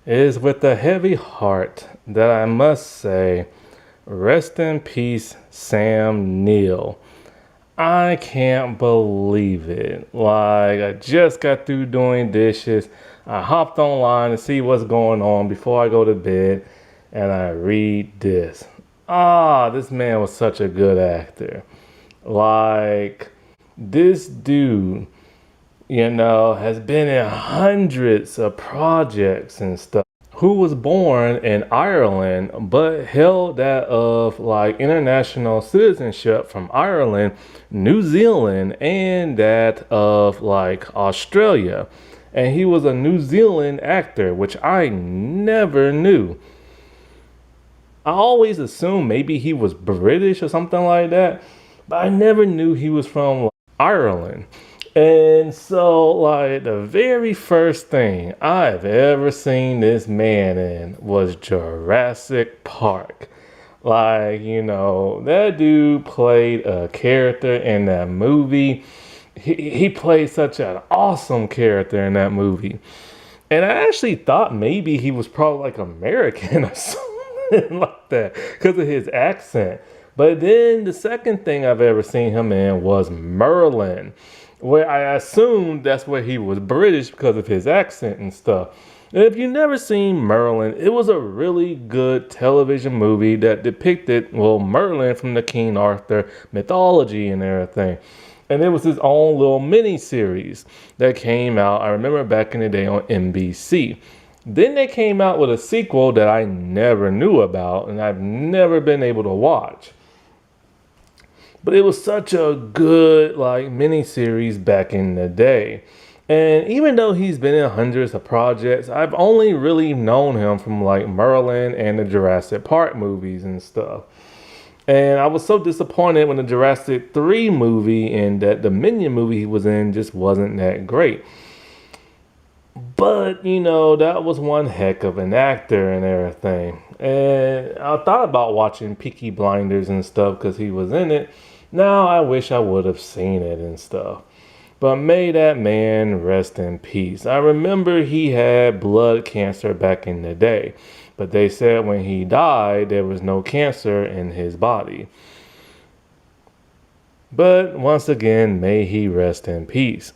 It is with a heavy heart that I must say, rest in peace, Sam Neill. I can't believe it. Like, I just got through doing dishes. I hopped online to see what's going on before I go to bed, and I read this. This man was such a good actor. Like, this dude, has been in hundreds of projects and stuff. Who was born in Ireland but held that of like international citizenship from Ireland, New Zealand, and that of like Australia. And he was a New Zealand actor, which I never knew. I always assumed maybe he was British or something like that, but I never knew he was from like, Ireland. And so, like, the very first thing I've ever seen this man in was Jurassic Park. Like, that dude played a character in that movie. He played such an awesome character in that movie. And I actually thought maybe he was probably like American or something like that because of his accent. But then the second thing I've ever seen him in was Merlin, where I assumed that's where he was British because of his accent and stuff. And if you've never seen Merlin, it was a really good television movie that depicted, Merlin from the King Arthur mythology and everything. And it was his own little mini series that came out, I remember back in the day on NBC. Then they came out with a sequel that I never knew about and I've never been able to watch. But it was such a good like mini series back in the day. And even though he's been in hundreds of projects, I've only really known him from like Merlin and the Jurassic Park movies and stuff. And I was so disappointed when the Jurassic 3 movie and that the Minion movie he was in just wasn't that great. But, that was one heck of an actor and everything. And I thought about watching Peaky Blinders and stuff because he was in it. Now I wish I would have seen it and stuff. But may that man rest in peace. I remember he had blood cancer back in the day. But they said when he died, there was no cancer in his body. But once again, may he rest in peace.